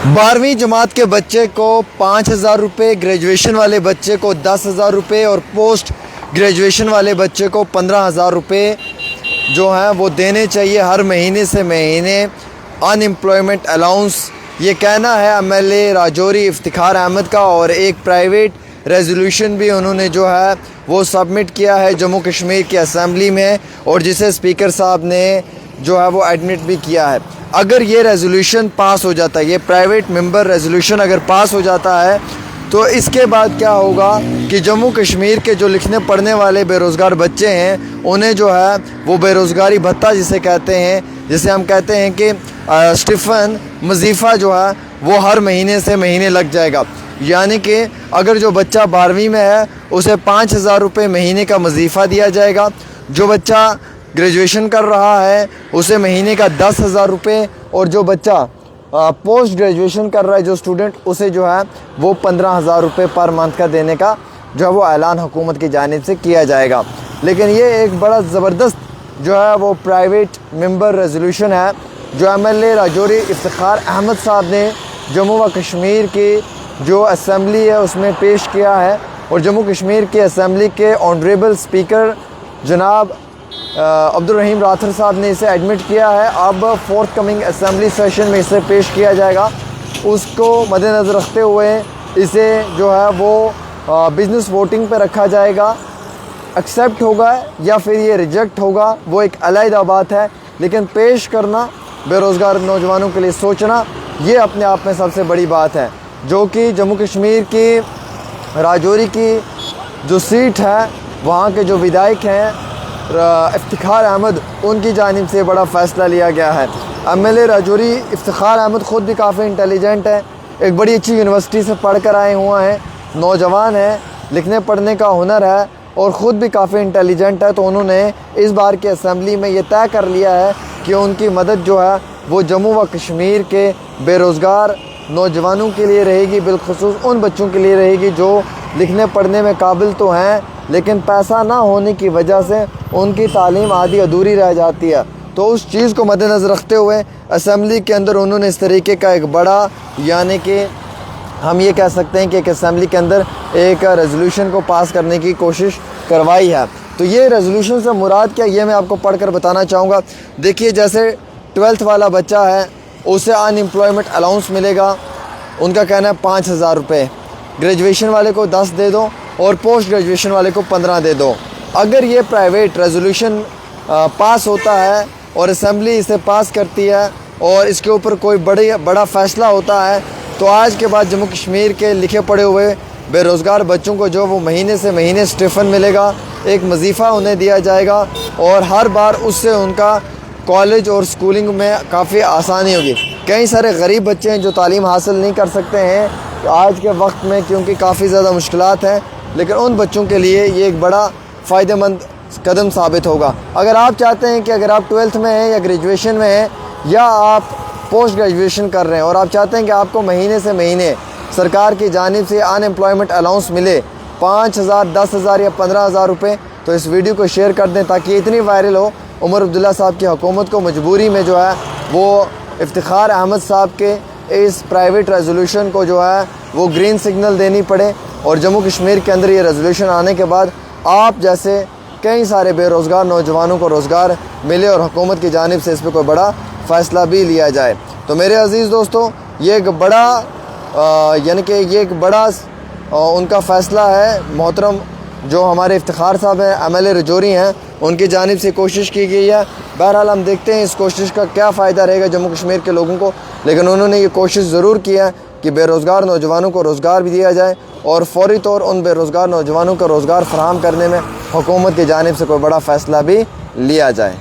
12वीं जमात के बच्चे को 5,000 रुपये, ग्रेजुएशन वाले बच्चे को 10,000 रुपये और पोस्ट ग्रेजुएशन वाले बच्चे को 15,000 रुपये जो हैं वो देने चाहिए हर महीने से महीने अनएम्प्लॉयमेंट अलाउंस। ये कहना है एमएलए राजौरी इफ्तिखार अहमद का, और एक प्राइवेट रेजोल्यूशन भी उन्होंने जो है वो सबमिट किया है जम्मू कश्मीर की असम्बली में, और जिसे स्पीकर साहब ने जो है वो एडमिट भी किया है। अगर ये रेजोल्यूशन पास हो जाता है, ये प्राइवेट मेंबर रेजोल्यूशन अगर पास हो जाता है, तो इसके बाद क्या होगा कि जम्मू कश्मीर के जो लिखने पढ़ने वाले बेरोज़गार बच्चे हैं उन्हें जो है वो बेरोज़गारी भत्ता जिसे कहते हैं, जिसे हम कहते हैं कि स्टिफन वजीफ़ा जो है वो हर महीने से महीने लग जाएगा। यानी कि अगर जो बच्चा 12वीं में है उसे 5,000 रुपये महीने का वजीफ़ा दिया जाएगा, जो बच्चा ग्रेजुएशन कर रहा है उसे महीने का 10,000 रुपये, और जो बच्चा पोस्ट ग्रेजुएशन कर रहा है जो स्टूडेंट, उसे जो है वो 15,000 रुपये पर मंथ का देने का जो है वो ऐलान हुकूमत की जानिब से किया जाएगा। लेकिन ये एक बड़ा ज़बरदस्त जो है वो प्राइवेट मेंबर रेजोल्यूशन है जो एमएलए राजौरी इफ्तिखार अहमद साहब ने जम्मू व कश्मीर की जो असम्बली है उसमें पेश किया है, और जम्मू कश्मीर के असम्बली के ऑनरेबल स्पीकर जनाब अब्दुल रहीम राथर साहब ने इसे एडमिट किया है। अब फोर्थ कमिंग असम्बली सेशन में इसे पेश किया जाएगा। उसको मद्देनज़र रखते हुए इसे जो है वो बिज़नेस वोटिंग पे रखा जाएगा। एक्सेप्ट होगा या फिर ये रिजेक्ट होगा वो एक अलग बात है, लेकिन पेश करना, बेरोज़गार नौजवानों के लिए सोचना, ये अपने आप में सबसे बड़ी बात है, जो कि जम्मू कश्मीर की राजौरी की जो सीट है वहाँ के जो विधायक हैं इफ्तिखार अहमद, उनकी जानिब से बड़ा फ़ैसला लिया गया है। एमएलए राजौरी इफ्तिखार अहमद ख़ुद भी काफ़ी इंटेलिजेंट है, एक बड़ी अच्छी यूनिवर्सिटी से पढ़ कर आए हुए हैं, नौजवान है, लिखने पढ़ने का हुनर है और ख़ुद भी काफ़ी इंटेलिजेंट है। तो उन्होंने इस बार की असम्बली में ये तय कर लिया है कि उनकी मदद जो है वो जम्मू व कश्मीर के बेरोज़गार नौजवानों के लिए रहेगी, बिलखुसूस उन बच्चों के लिए रहेगी जो लिखने पढ़ने में काबिल तो हैं, लेकिन पैसा ना होने की वजह से उनकी तालीम आधी अधूरी रह जाती है। तो उस चीज़ को मद्देनज़र रखते हुए असम्बली के अंदर उन्होंने इस तरीके का एक बड़ा, यानी कि हम ये कह सकते हैं कि एक असम्बली के अंदर एक रेजोल्यूशन को पास करने की कोशिश करवाई है। तो ये रेजोल्यूशन से मुराद क्या, ये मैं आपको पढ़ कर बताना चाहूँगा। देखिए, जैसे 12th वाला बच्चा है उसे अनएम्प्लॉयमेंट अलाउंस मिलेगा, उनका कहना है 5,000 रुपये, ग्रेजुएशन वाले को 10 दे दो और पोस्ट ग्रेजुएशन वाले को 15 दे दो। अगर ये प्राइवेट रेजोल्यूशन पास होता है और असम्बली इसे पास करती है और इसके ऊपर कोई बड़ा फ़ैसला होता है, तो आज के बाद जम्मू कश्मीर के लिखे पढ़े हुए बेरोज़गार बच्चों को जो वो महीने से महीने स्टिफन मिलेगा, एक वजीफ़ा उन्हें दिया जाएगा, और हर बार उससे उनका कॉलेज और स्कूलिंग में काफ़ी आसानी होगी। कई सारे गरीब बच्चे हैं जो तालीम हासिल नहीं कर सकते हैं आज के वक्त में, क्योंकि काफ़ी ज़्यादा मुश्किलात हैं, लेकिन उन बच्चों के लिए ये एक बड़ा फ़ायदेमंद कदम साबित होगा। अगर आप चाहते हैं कि अगर आप 12th में हैं या ग्रेजुएशन में हैं या आप पोस्ट ग्रेजुएशन कर रहे हैं और आप चाहते हैं कि आपको महीने से महीने सरकार की जानिब से अनएम्प्लॉयमेंट अलाउंस मिले 5,000, 10,000 या 15,000 रुपये, तो इस वीडियो को शेयर कर दें ताकि इतनी वायरल हो। उमर अब्दुल्ला साहब की हुकूमत को मजबूरी में जो है वो इफ्तिखार अहमद साहब के इस प्राइवेट रेजोल्यूशन को जो है वो ग्रीन सिग्नल देनी पड़े, और जम्मू कश्मीर के अंदर ये रेजोल्यूशन आने के बाद आप जैसे कई सारे बेरोज़गार नौजवानों को रोज़गार मिले और हुकूमत की जानिब से इस पर कोई बड़ा फ़ैसला भी लिया जाए। तो मेरे अज़ीज़ दोस्तों, ये एक बड़ा यानी कि ये एक बड़ा उनका फ़ैसला है। मोहतरम जो हमारे इफ्तिखार साहब हैं, एमएलए राजौरी हैं, उनकी जानिब से कोशिश की गई है। बहरहाल हम देखते हैं इस कोशिश का क्या फ़ायदा रहेगा जम्मू कश्मीर के लोगों को, लेकिन उन्होंने ये कोशिश ज़रूर की है कि बेरोज़गार नौजवानों को रोज़गार भी दिया जाए और फ़ौरी तौर उन बेरोज़गार नौजवानों को रोज़गार फराहम करने में हुकूमत की जानिब से कोई बड़ा फ़ैसला भी लिया जाए।